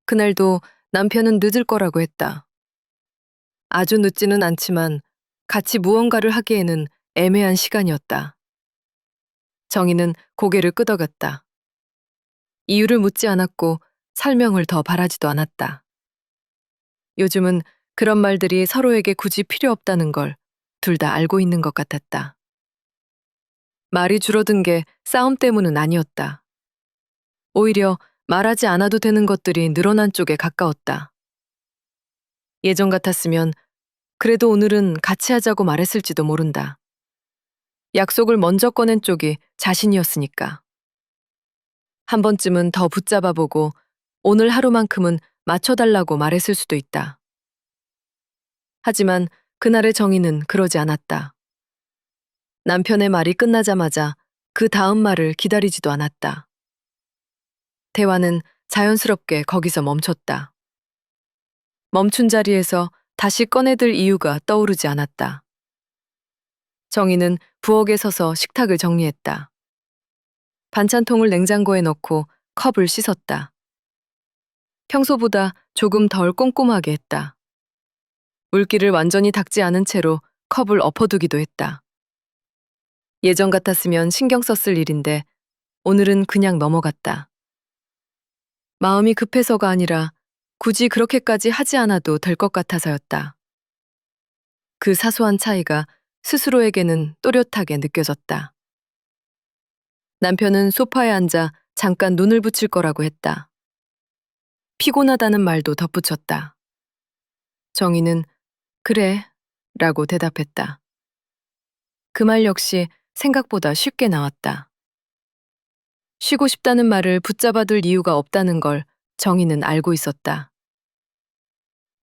그날도 남편은 늦을 거라고 했다. 아주 늦지는 않지만 같이 무언가를 하기에는 애매한 시간이었다. 정희는 고개를 끄덕였다. 이유를 묻지 않았고 설명을 더 바라지도 않았다. 요즘은 그런 말들이 서로에게 굳이 필요 없다는 걸 둘 다 알고 있는 것 같았다. 말이 줄어든 게 싸움 때문은 아니었다. 오히려 말하지 않아도 되는 것들이 늘어난 쪽에 가까웠다. 예전 같았으면 그래도 오늘은 같이 하자고 말했을지도 모른다. 약속을 먼저 꺼낸 쪽이 자신이었으니까. 한 번쯤은 더 붙잡아보고 오늘 하루만큼은 맞춰달라고 말했을 수도 있다. 하지만 그날의 정의는 그러지 않았다. 남편의 말이 끝나자마자 그 다음 말을 기다리지도 않았다. 대화는 자연스럽게 거기서 멈췄다. 멈춘 자리에서 다시 꺼내들 이유가 떠오르지 않았다. 정희는 부엌에 서서 식탁을 정리했다. 반찬통을 냉장고에 넣고 컵을 씻었다. 평소보다 조금 덜 꼼꼼하게 했다. 물기를 완전히 닦지 않은 채로 컵을 엎어두기도 했다. 예전 같았으면 신경 썼을 일인데 오늘은 그냥 넘어갔다. 마음이 급해서가 아니라 굳이 그렇게까지 하지 않아도 될 것 같아서였다. 그 사소한 차이가 스스로에게는 또렷하게 느껴졌다. 남편은 소파에 앉아 잠깐 눈을 붙일 거라고 했다. 피곤하다는 말도 덧붙였다. 정희는 그래 라고 대답했다. 그 말 역시 생각보다 쉽게 나왔다. 쉬고 싶다는 말을 붙잡아둘 이유가 없다는 걸 정희는 알고 있었다.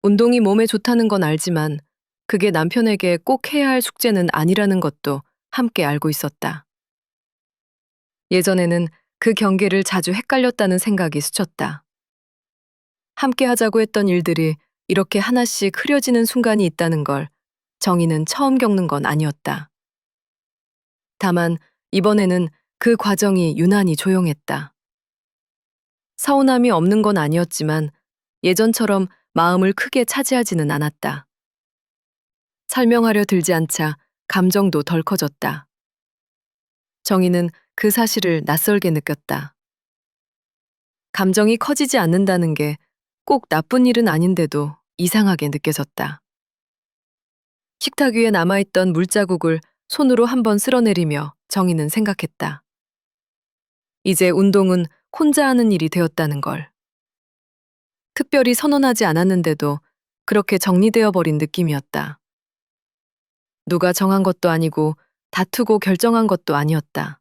운동이 몸에 좋다는 건 알지만 그게 남편에게 꼭 해야 할 숙제는 아니라는 것도 함께 알고 있었다. 예전에는 그 경계를 자주 헷갈렸다는 생각이 스쳤다. 함께 하자고 했던 일들이 이렇게 하나씩 흐려지는 순간이 있다는 걸 정희는 처음 겪는 건 아니었다. 다만 이번에는 그 과정이 유난히 조용했다. 서운함이 없는 건 아니었지만 예전처럼 마음을 크게 차지하지는 않았다. 설명하려 들지 않자 감정도 덜 커졌다. 정희는 그 사실을 낯설게 느꼈다. 감정이 커지지 않는다는 게 꼭 나쁜 일은 아닌데도 이상하게 느껴졌다. 식탁 위에 남아있던 물자국을 손으로 한번 쓸어내리며 정희는 생각했다. 이제 운동은 혼자 하는 일이 되었다는 걸. 특별히 선언하지 않았는데도 그렇게 정리되어 버린 느낌이었다. 누가 정한 것도 아니고 다투고 결정한 것도 아니었다.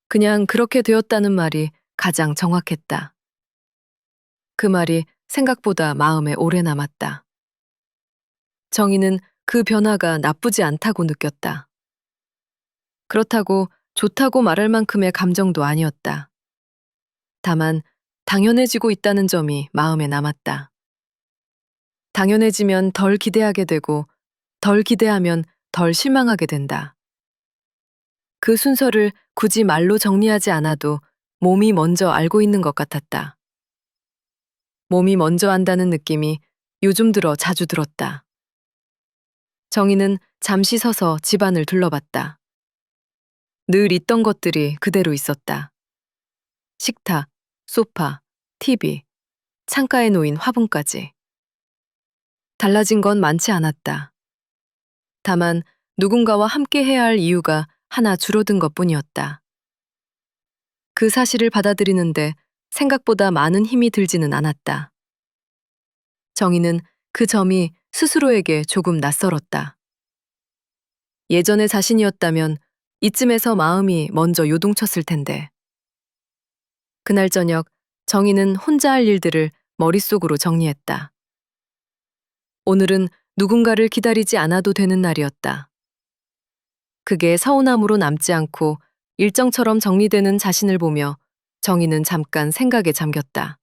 그냥 그렇게 되었다는 말이 가장 정확했다. 그 말이 생각보다 마음에 오래 남았다. 정희는 그 변화가 나쁘지 않다고 느꼈다. 그렇다고 좋다고 말할 만큼의 감정도 아니었다. 다만 당연해지고 있다는 점이 마음에 남았다. 당연해지면 덜 기대하게 되고 덜 기대하면 덜 실망하게 된다. 그 순서를 굳이 말로 정리하지 않아도 몸이 먼저 알고 있는 것 같았다. 몸이 먼저 안다는 느낌이 요즘 들어 자주 들었다. 정희는 잠시 서서 집안을 둘러봤다. 늘 있던 것들이 그대로 있었다. 식탁, 소파, TV, 창가에 놓인 화분까지. 달라진 건 많지 않았다. 다만 누군가와 함께 해야 할 이유가 하나 줄어든 것뿐이었다. 그 사실을 받아들이는데 생각보다 많은 힘이 들지는 않았다. 정희는 그 점이 스스로에게 조금 낯설었다. 예전의 자신이었다면 이쯤에서 마음이 먼저 요동쳤을 텐데. 그날 저녁 정희는 혼자 할 일들을 머릿속으로 정리했다. 오늘은 누군가를 기다리지 않아도 되는 날이었다. 그게 서운함으로 남지 않고 일정처럼 정리되는 자신을 보며 정희는 잠깐 생각에 잠겼다.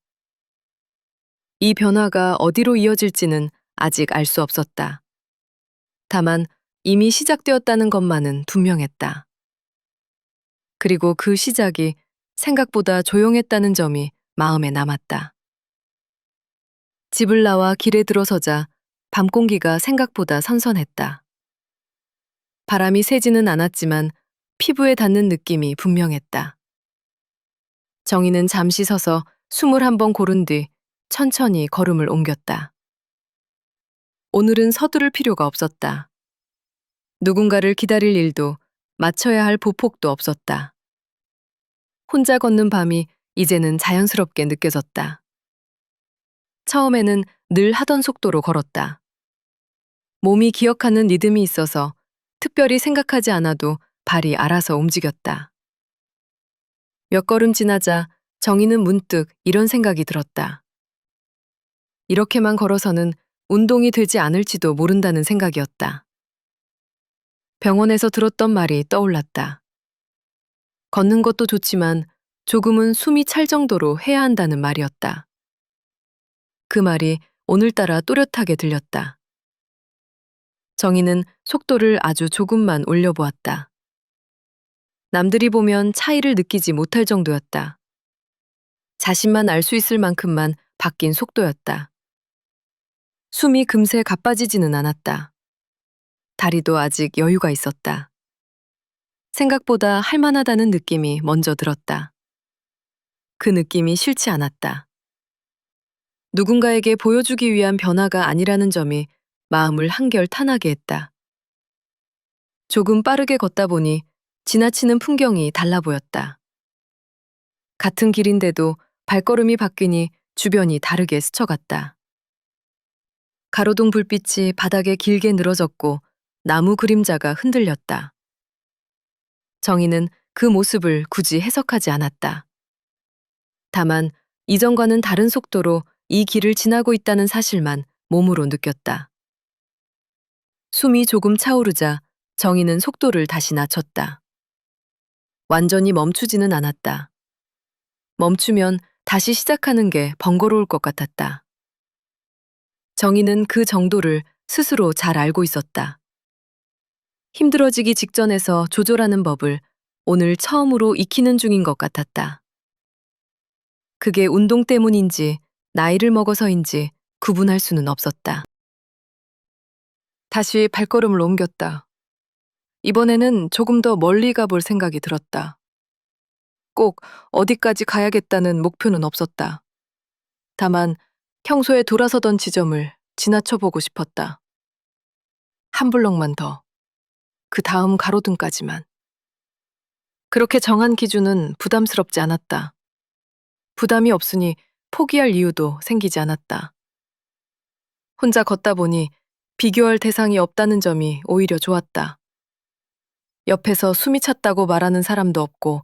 이 변화가 어디로 이어질지는 아직 알 수 없었다. 다만 이미 시작되었다는 것만은 분명했다. 그리고 그 시작이 생각보다 조용했다는 점이 마음에 남았다. 집을 나와 길에 들어서자 밤 공기가 생각보다 선선했다. 바람이 세지는 않았지만 피부에 닿는 느낌이 분명했다. 정희는 잠시 서서 숨을 한번 고른 뒤 천천히 걸음을 옮겼다. 오늘은 서두를 필요가 없었다. 누군가를 기다릴 일도 맞춰야 할 보폭도 없었다. 혼자 걷는 밤이 이제는 자연스럽게 느껴졌다. 처음에는 늘 하던 속도로 걸었다. 몸이 기억하는 리듬이 있어서 특별히 생각하지 않아도 발이 알아서 움직였다. 몇 걸음 지나자 정희는 문득 이런 생각이 들었다. 이렇게만 걸어서는 운동이 되지 않을지도 모른다는 생각이었다. 병원에서 들었던 말이 떠올랐다. 걷는 것도 좋지만 조금은 숨이 찰 정도로 해야 한다는 말이었다. 그 말이 오늘따라 또렷하게 들렸다. 정희는 속도를 아주 조금만 올려보았다. 남들이 보면 차이를 느끼지 못할 정도였다. 자신만 알 수 있을 만큼만 바뀐 속도였다. 숨이 금세 가빠지지는 않았다. 다리도 아직 여유가 있었다. 생각보다 할만하다는 느낌이 먼저 들었다. 그 느낌이 싫지 않았다. 누군가에게 보여주기 위한 변화가 아니라는 점이 마음을 한결 탄하게 했다. 조금 빠르게 걷다 보니 지나치는 풍경이 달라 보였다. 같은 길인데도 발걸음이 바뀌니 주변이 다르게 스쳐갔다. 가로등 불빛이 바닥에 길게 늘어졌고 나무 그림자가 흔들렸다. 정희는 그 모습을 굳이 해석하지 않았다. 다만 이전과는 다른 속도로 이 길을 지나고 있다는 사실만 몸으로 느꼈다. 숨이 조금 차오르자 정희는 속도를 다시 낮췄다. 완전히 멈추지는 않았다. 멈추면 다시 시작하는 게 번거로울 것 같았다. 정희는 그 정도를 스스로 잘 알고 있었다. 힘들어지기 직전에서 조절하는 법을 오늘 처음으로 익히는 중인 것 같았다. 그게 운동 때문인지 나이를 먹어서인지 구분할 수는 없었다. 다시 발걸음을 옮겼다. 이번에는 조금 더 멀리 가볼 생각이 들었다. 꼭 어디까지 가야겠다는 목표는 없었다. 다만 평소에 돌아서던 지점을 지나쳐 보고 싶었다. 한 블럭만 더. 그 다음 가로등까지만. 그렇게 정한 기준은 부담스럽지 않았다. 부담이 없으니 포기할 이유도 생기지 않았다. 혼자 걷다 보니 비교할 대상이 없다는 점이 오히려 좋았다. 옆에서 숨이 찼다고 말하는 사람도 없고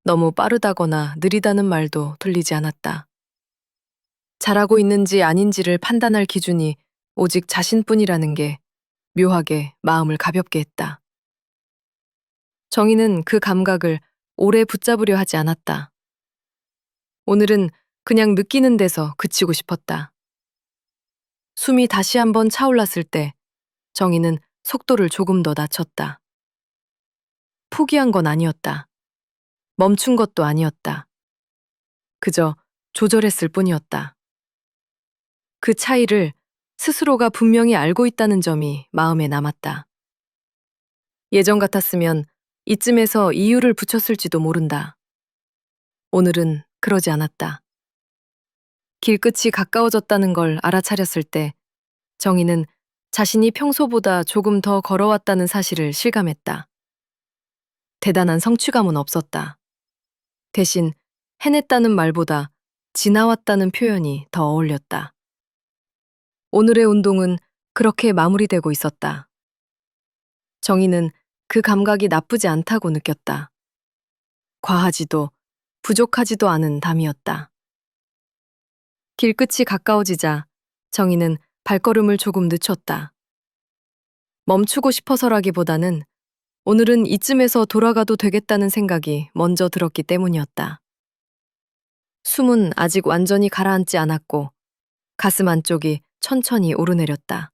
너무 빠르다거나 느리다는 말도 들리지 않았다. 잘하고 있는지 아닌지를 판단할 기준이 오직 자신뿐이라는 게 묘하게 마음을 가볍게 했다. 정희는 그 감각을 오래 붙잡으려 하지 않았다. 오늘은 그냥 느끼는 데서 그치고 싶었다. 숨이 다시 한번 차올랐을 때 정희는 속도를 조금 더 낮췄다. 포기한 건 아니었다. 멈춘 것도 아니었다. 그저 조절했을 뿐이었다. 그 차이를 스스로가 분명히 알고 있다는 점이 마음에 남았다. 예전 같았으면 이쯤에서 이유를 붙였을지도 모른다. 오늘은 그러지 않았다. 길끝이 가까워졌다는 걸 알아차렸을 때 정희는 자신이 평소보다 조금 더 걸어왔다는 사실을 실감했다. 대단한 성취감은 없었다. 대신 해냈다는 말보다 지나왔다는 표현이 더 어울렸다. 오늘의 운동은 그렇게 마무리되고 있었다. 정희는 그 감각이 나쁘지 않다고 느꼈다. 과하지도 부족하지도 않은 담이었다. 길끝이 가까워지자 정희는 발걸음을 조금 늦췄다. 멈추고 싶어서라기보다는 오늘은 이쯤에서 돌아가도 되겠다는 생각이 먼저 들었기 때문이었다. 숨은 아직 완전히 가라앉지 않았고 가슴 안쪽이 천천히 오르내렸다.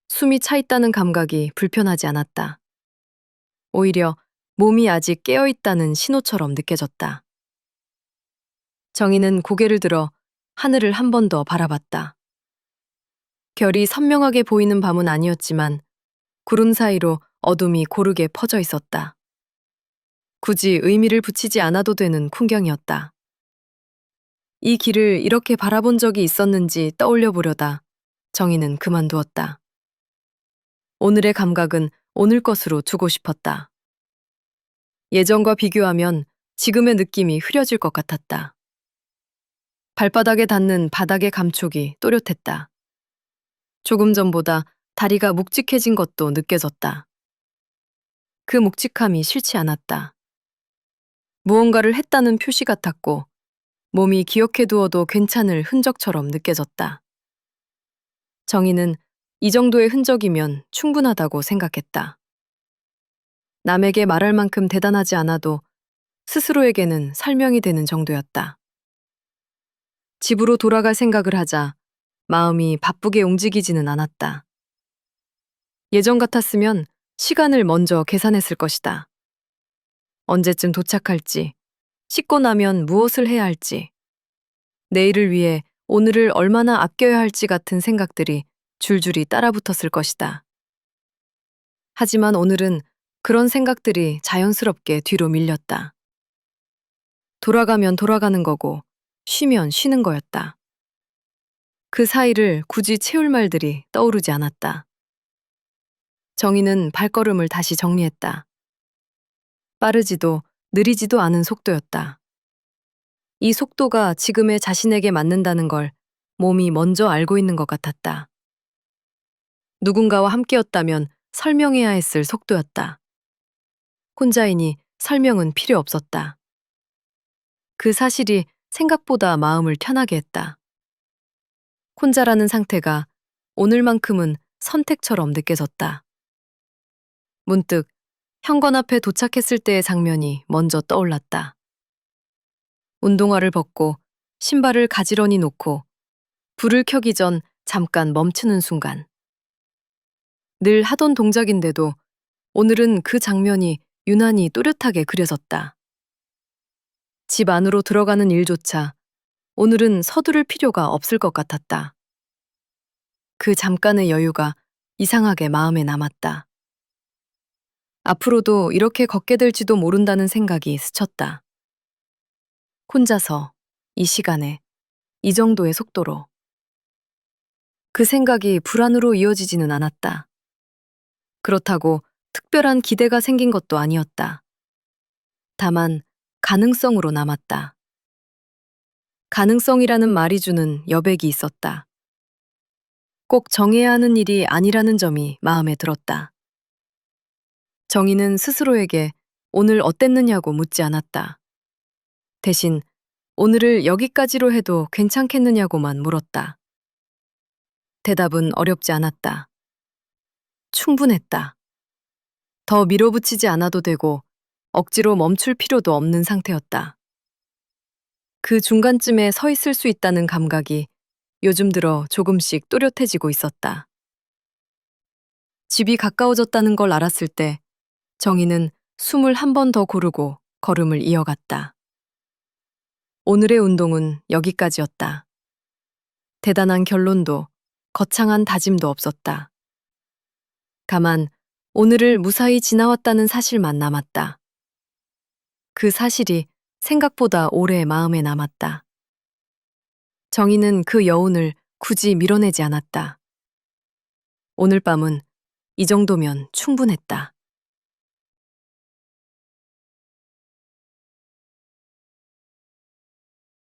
숨이 차 있다는 감각이 불편하지 않았다. 오히려 몸이 아직 깨어있다는 신호처럼 느껴졌다. 정희는 고개를 들어 하늘을 한 번 더 바라봤다. 별이 선명하게 보이는 밤은 아니었지만 구름 사이로 어둠이 고르게 퍼져 있었다. 굳이 의미를 붙이지 않아도 되는 풍경이었다. 이 길을 이렇게 바라본 적이 있었는지 떠올려 보려다 정희는 그만두었다. 오늘의 감각은 오늘 것으로 두고 싶었다. 예전과 비교하면 지금의 느낌이 흐려질 것 같았다. 발바닥에 닿는 바닥의 감촉이 또렷했다. 조금 전보다 다리가 묵직해진 것도 느껴졌다. 그 묵직함이 싫지 않았다. 무언가를 했다는 표시 같았고 몸이 기억해두어도 괜찮을 흔적처럼 느껴졌다. 정희는 이 정도의 흔적이면 충분하다고 생각했다. 남에게 말할 만큼 대단하지 않아도 스스로에게는 설명이 되는 정도였다. 집으로 돌아갈 생각을 하자 마음이 바쁘게 움직이지는 않았다. 예전 같았으면 시간을 먼저 계산했을 것이다. 언제쯤 도착할지, 씻고 나면 무엇을 해야 할지, 내일을 위해 오늘을 얼마나 아껴야 할지 같은 생각들이 줄줄이 따라붙었을 것이다. 하지만 오늘은 그런 생각들이 자연스럽게 뒤로 밀렸다. 돌아가면 돌아가는 거고, 쉬면 쉬는 거였다. 그 사이를 굳이 채울 말들이 떠오르지 않았다. 정희는 발걸음을 다시 정리했다. 빠르지도 느리지도 않은 속도였다. 이 속도가 지금의 자신에게 맞는다는 걸 몸이 먼저 알고 있는 것 같았다. 누군가와 함께였다면 설명해야 했을 속도였다. 혼자이니 설명은 필요 없었다. 그 사실이 생각보다 마음을 편하게 했다. 혼자라는 상태가 오늘만큼은 선택처럼 느껴졌다. 문득 현관 앞에 도착했을 때의 장면이 먼저 떠올랐다. 운동화를 벗고 신발을 가지런히 놓고 불을 켜기 전 잠깐 멈추는 순간. 늘 하던 동작인데도 오늘은 그 장면이 유난히 또렷하게 그려졌다. 집 안으로 들어가는 일조차 오늘은 서두를 필요가 없을 것 같았다. 그 잠깐의 여유가 이상하게 마음에 남았다. 앞으로도 이렇게 걷게 될지도 모른다는 생각이 스쳤다. 혼자서, 이 시간에, 이 정도의 속도로. 그 생각이 불안으로 이어지지는 않았다. 그렇다고 특별한 기대가 생긴 것도 아니었다. 다만 가능성으로 남았다. 가능성이라는 말이 주는 여백이 있었다. 꼭 정해야 하는 일이 아니라는 점이 마음에 들었다. 정희는 스스로에게 오늘 어땠느냐고 묻지 않았다. 대신 오늘을 여기까지로 해도 괜찮겠느냐고만 물었다. 대답은 어렵지 않았다. 충분했다. 더 밀어붙이지 않아도 되고 억지로 멈출 필요도 없는 상태였다. 그 중간쯤에 서 있을 수 있다는 감각이 요즘 들어 조금씩 또렷해지고 있었다. 집이 가까워졌다는 걸 알았을 때 정희는 숨을 한 번 더 고르고 걸음을 이어갔다. 오늘의 운동은 여기까지였다. 대단한 결론도 거창한 다짐도 없었다. 다만 오늘을 무사히 지나왔다는 사실만 남았다. 그 사실이 생각보다 오래 마음에 남았다. 정희는 그 여운을 굳이 밀어내지 않았다. 오늘 밤은 이 정도면 충분했다.